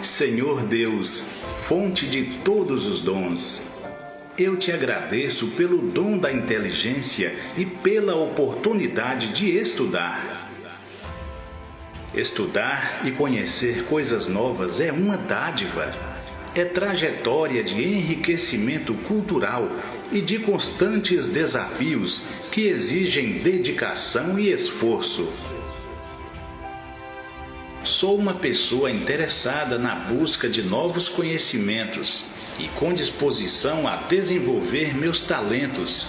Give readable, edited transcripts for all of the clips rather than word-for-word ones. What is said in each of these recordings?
Senhor Deus, fonte de todos os dons, eu te agradeço pelo dom da inteligência e pela oportunidade de estudar. Estudar e conhecer coisas novas é uma dádiva. É trajetória de enriquecimento cultural e de constantes desafios que exigem dedicação e esforço. Sou uma pessoa interessada na busca de novos conhecimentos e com disposição a desenvolver meus talentos,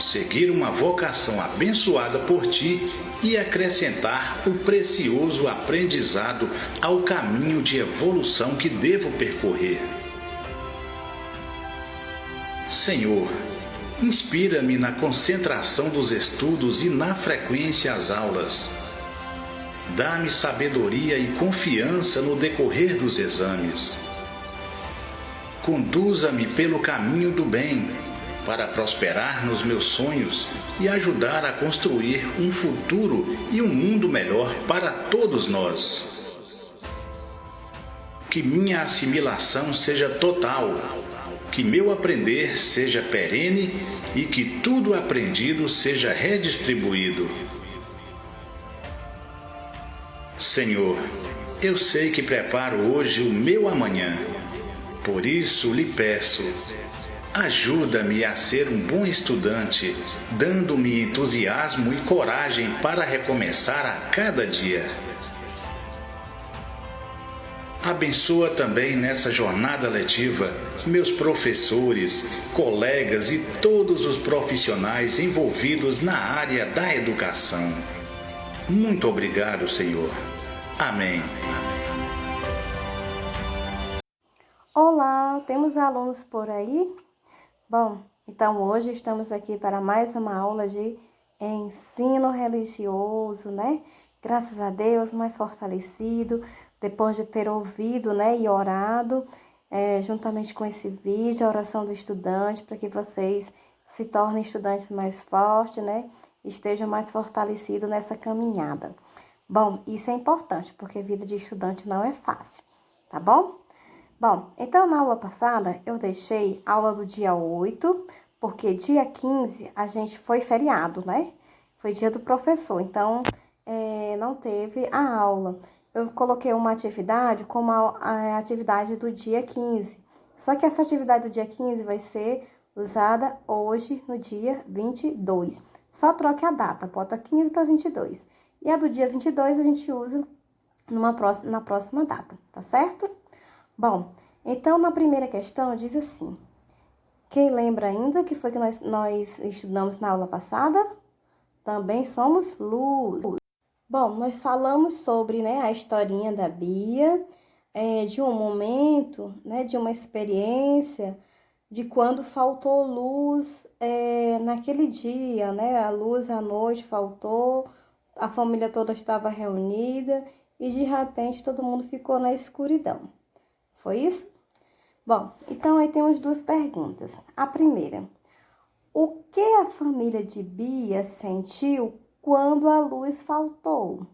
seguir uma vocação abençoada por ti e acrescentar o precioso aprendizado ao caminho de evolução que devo percorrer. Senhor, inspira-me na concentração dos estudos e na frequência às aulas. Dá-me sabedoria e confiança no decorrer dos exames. Conduza-me pelo caminho do bem, para prosperar nos meus sonhos e ajudar a construir um futuro e um mundo melhor para todos nós. Que minha assimilação seja total, que meu aprender seja perene e que tudo aprendido seja redistribuído. Senhor, eu sei que preparo hoje o meu amanhã. Por isso lhe peço, ajuda-me a ser um bom estudante, dando-me entusiasmo e coragem para recomeçar a cada dia. Abençoa também nessa jornada letiva meus professores, colegas e todos os profissionais envolvidos na área da educação. Muito obrigado, Senhor. Amém. Olá, temos alunos por aí? Bom, então hoje estamos aqui para mais uma aula de ensino religioso, né? Graças a Deus, mais fortalecido, depois de ter ouvido, né, e orado, juntamente com esse vídeo, a oração do estudante, para que vocês se tornem estudantes mais fortes, né? Estejam mais fortalecidos nessa caminhada. Bom, isso é importante, porque vida de estudante não é fácil, tá bom? Bom, então na aula passada eu deixei aula do dia 8, porque dia 15 a gente foi feriado, né? Foi dia do professor, então não teve a aula. Eu coloquei uma atividade como a atividade do dia 15. Só que essa atividade do dia 15 vai ser usada hoje no dia 22. Só troque a data, bota 15 para 22. E a do dia 22 a gente usa na próxima data, tá certo? Bom, então na primeira questão diz assim, quem lembra ainda que foi que nós estudamos na aula passada? Também somos luz. Bom, nós falamos sobre, né, a historinha da Bia, de um momento, né, de uma experiência, de quando faltou luz naquele dia, né, a luz à noite faltou, a família toda estava reunida e de repente todo mundo ficou na escuridão. Foi isso? Bom, então aí temos duas perguntas. A primeira, o que a família de Bia sentiu quando a luz faltou?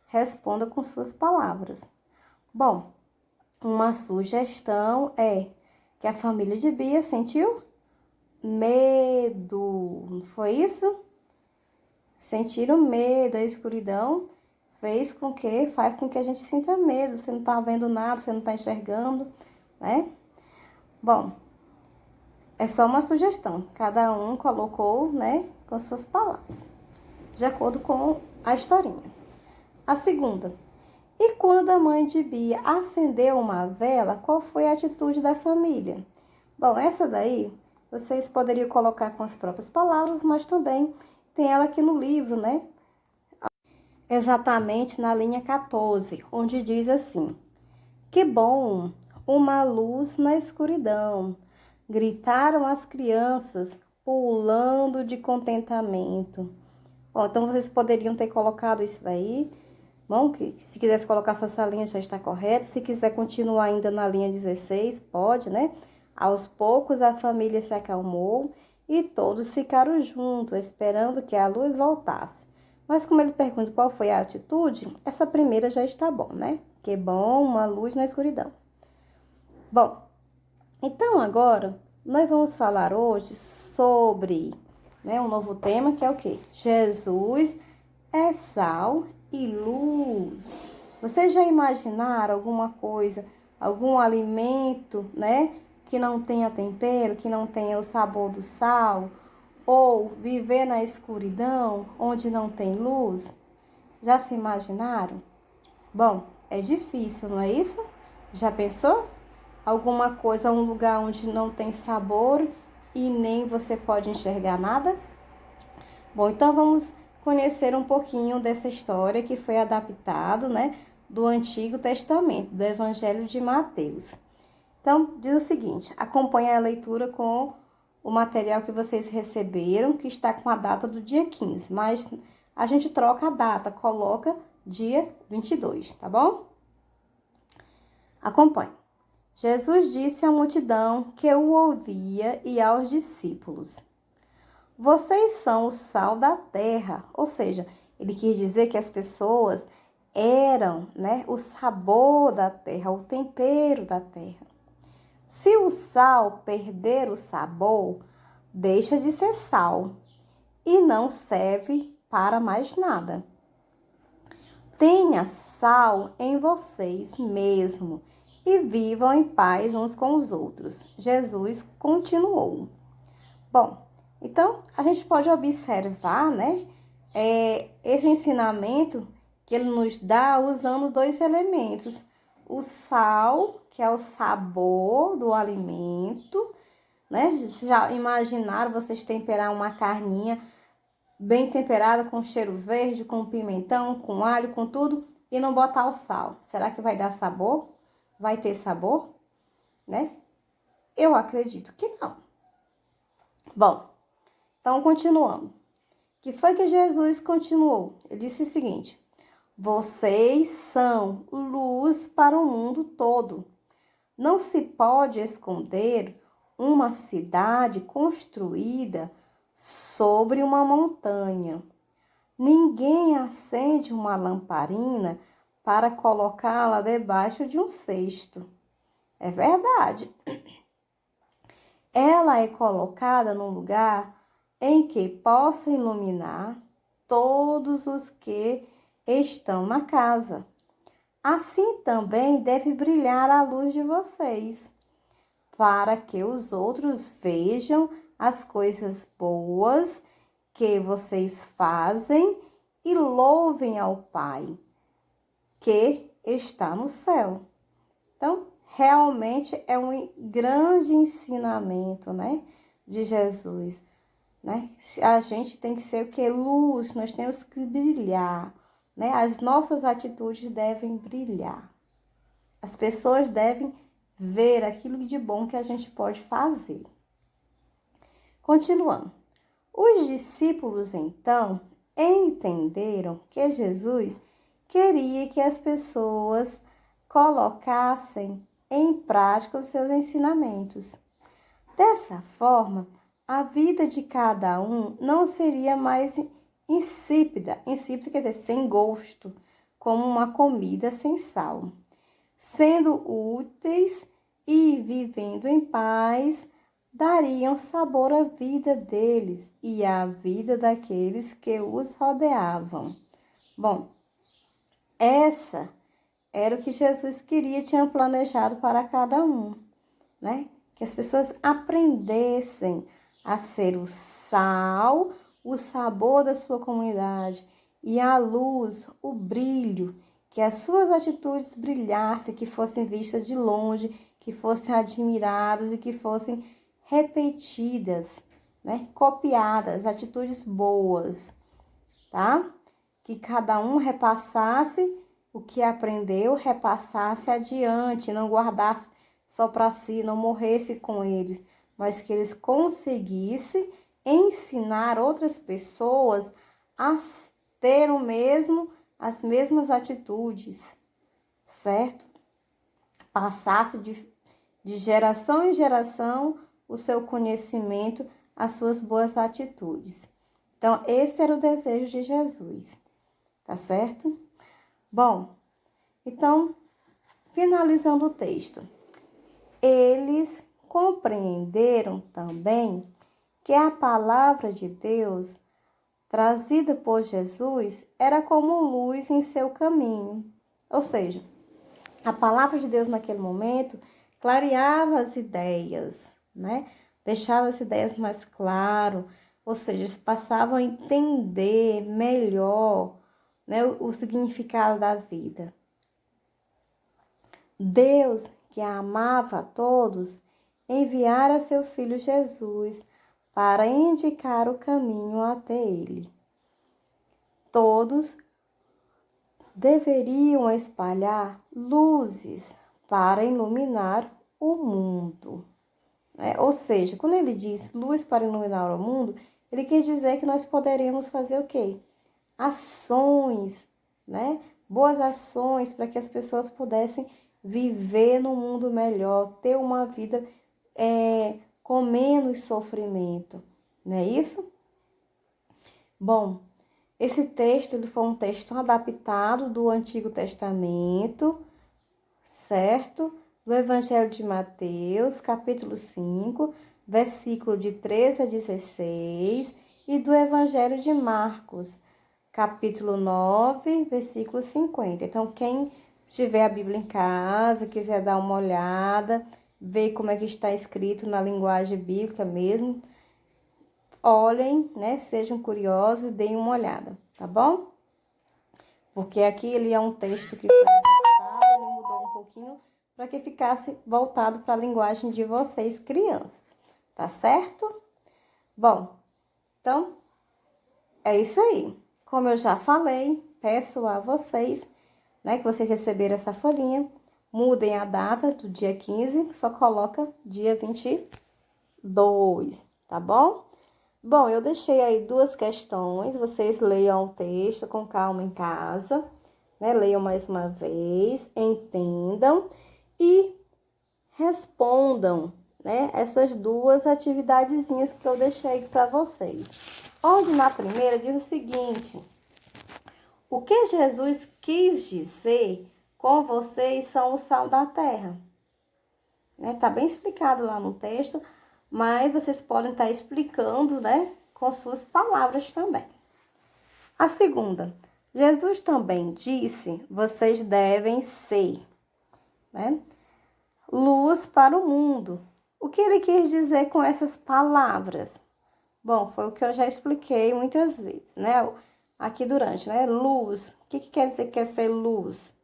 Responda com suas palavras. Bom, uma sugestão é que a família de Bia sentiu medo. Não foi isso? Sentiram medo, a escuridão faz com que a gente sinta medo. Você não está vendo nada, você não está enxergando, né? Bom, é só uma sugestão. Cada um colocou, né, com suas palavras, de acordo com a historinha. A segunda, e quando a mãe de Bia acendeu uma vela, qual foi a atitude da família? Bom, essa daí vocês poderiam colocar com as próprias palavras, mas também tem ela aqui no livro, né? Exatamente na linha 14, onde diz assim, que bom, uma luz na escuridão, gritaram as crianças, pulando de contentamento. Bom, então vocês poderiam ter colocado isso daí. Bom, que se quisesse colocar só essa linha já está correta. Se quiser continuar ainda na linha 16, pode, né? Aos poucos a família se acalmou e todos ficaram juntos, esperando que a luz voltasse. Mas como ele pergunta qual foi a atitude, essa primeira já está bom, né? Que é bom, uma luz na escuridão. Bom, então agora nós vamos falar hoje sobre, né, um novo tema que é o quê? Jesus é sal e luz. Vocês já imaginaram alguma coisa, algum alimento, né, que não tenha tempero, que não tenha o sabor do sal? Ou viver na escuridão, onde não tem luz? Já se imaginaram? Bom, é difícil, não é isso? Já pensou? Alguma coisa, um lugar onde não tem sabor e nem você pode enxergar nada? Bom, então vamos conhecer um pouquinho dessa história que foi adaptado, né, do Antigo Testamento, do Evangelho de Mateus. Então, diz o seguinte: acompanhe a leitura com o material que vocês receberam, que está com a data do dia 15, mas a gente troca a data, coloca dia 22, tá bom? Acompanhe. Jesus disse à multidão que o ouvia e aos discípulos: vocês são o sal da terra. Ou seja, ele quis dizer que as pessoas eram, né, o sabor da terra, o tempero da terra. Se o sal perder o sabor, deixa de ser sal e não serve para mais nada. Tenha sal em vocês mesmo e vivam em paz uns com os outros. Jesus continuou. Bom, então a gente pode observar, né, esse ensinamento que ele nos dá usando dois elementos: o sal, que é o sabor do alimento, né? Já imaginaram vocês temperar uma carninha bem temperada, com cheiro verde, com pimentão, com alho, com tudo, e não botar o sal? Será que vai dar sabor? Vai ter sabor, né? Eu acredito que não. Bom, então continuando. Que foi que Jesus continuou? Ele disse o seguinte: vocês são luz para o mundo todo. Não se pode esconder uma cidade construída sobre uma montanha. Ninguém acende uma lamparina para colocá-la debaixo de um cesto. É verdade. Ela é colocada num lugar em que possa iluminar todos os que estão na casa. Assim também deve brilhar a luz de vocês, para que os outros vejam as coisas boas que vocês fazem e louvem ao Pai, que está no céu. Então, realmente é um grande ensinamento, né, de Jesus, né? A gente tem que ser o que? Luz, nós temos que brilhar, né? As nossas atitudes devem brilhar. As pessoas devem ver aquilo de bom que a gente pode fazer. Continuando. Os discípulos, então, entenderam que Jesus queria que as pessoas colocassem em prática os seus ensinamentos. Dessa forma, a vida de cada um não seria mais insípida. Insípida quer dizer sem gosto, como uma comida sem sal. Sendo úteis e vivendo em paz, dariam sabor à vida deles e à vida daqueles que os rodeavam. Bom, essa era o que Jesus queria, tinha planejado para cada um, né? Que as pessoas aprendessem a ser o sal, o sabor da sua comunidade e a luz, o brilho, que as suas atitudes brilhassem, que fossem vistas de longe, que fossem admiradas e que fossem repetidas, né? Copiadas, atitudes boas, tá? Que cada um repassasse o que aprendeu, repassasse adiante, não guardasse só para si, não morresse com eles, mas que eles conseguissem ensinar outras pessoas a ter as mesmas atitudes, certo? Passasse de geração em geração o seu conhecimento, as suas boas atitudes. Então, esse era o desejo de Jesus, tá certo? Bom, então, finalizando o texto. Eles compreenderam também que a palavra de Deus trazida por Jesus era como luz em seu caminho. Ou seja, a palavra de Deus naquele momento clareava as ideias, né? Deixava as ideias mais claras, ou seja, eles passavam a entender melhor, né, o significado da vida. Deus, que amava a todos, enviara seu Filho Jesus para indicar o caminho até ele. Todos deveriam espalhar luzes para iluminar o mundo. Ou seja, quando ele diz luz para iluminar o mundo, ele quer dizer que nós poderíamos fazer o quê? Ações, né? Boas ações para que as pessoas pudessem viver num mundo melhor, ter uma vida com menos sofrimento, não é isso? Bom, esse texto ele foi um texto adaptado do Antigo Testamento, certo? Do Evangelho de Mateus, capítulo 5, versículo de 13 a 16, e do Evangelho de Marcos, capítulo 9, versículo 50. Então, quem tiver a Bíblia em casa, quiser dar uma olhada, ver como é que está escrito na linguagem bíblica mesmo, olhem, né? Sejam curiosos, deem uma olhada, tá bom? Porque aqui ele é um texto que foi adaptado, ele mudou um pouquinho para que ficasse voltado para a linguagem de vocês, crianças, tá certo? Bom, então, é isso aí. Como eu já falei, peço a vocês, né, que vocês receberam essa folhinha, mudem a data do dia 15, só coloca dia 22, tá bom? Bom, eu deixei aí 2 questões, vocês leiam o texto com calma em casa, né? Leiam mais uma vez, entendam e respondam, né? Essas 2 atividadezinhas que eu deixei para vocês. Onde na primeira diz o seguinte: o que Jesus quis dizer com vocês são o sal da terra? Tá bem explicado lá no texto, mas vocês podem estar explicando, né, com suas palavras também. A segunda, Jesus também disse, vocês devem ser, né, luz para o mundo. O que ele quis dizer com essas palavras? Bom, foi o que eu já expliquei muitas vezes, né, aqui durante, né, luz. O que quer dizer que é ser luz?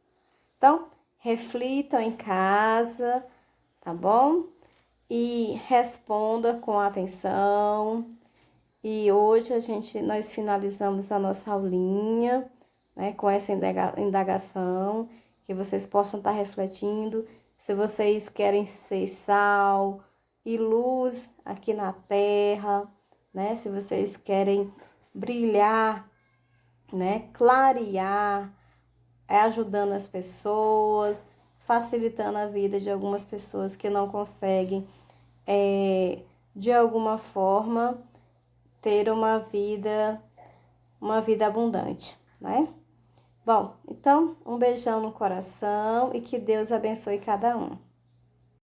Então, reflitam em casa, tá bom? E responda com atenção. E hoje nós finalizamos a nossa aulinha, né, com essa indagação, que vocês possam estar refletindo se vocês querem ser sal e luz aqui na terra, né? Se vocês querem brilhar, né, clarear, ajudando as pessoas, facilitando a vida de algumas pessoas que não conseguem de alguma forma ter uma vida abundante, né? Bom, então, um beijão no coração e que Deus abençoe cada um.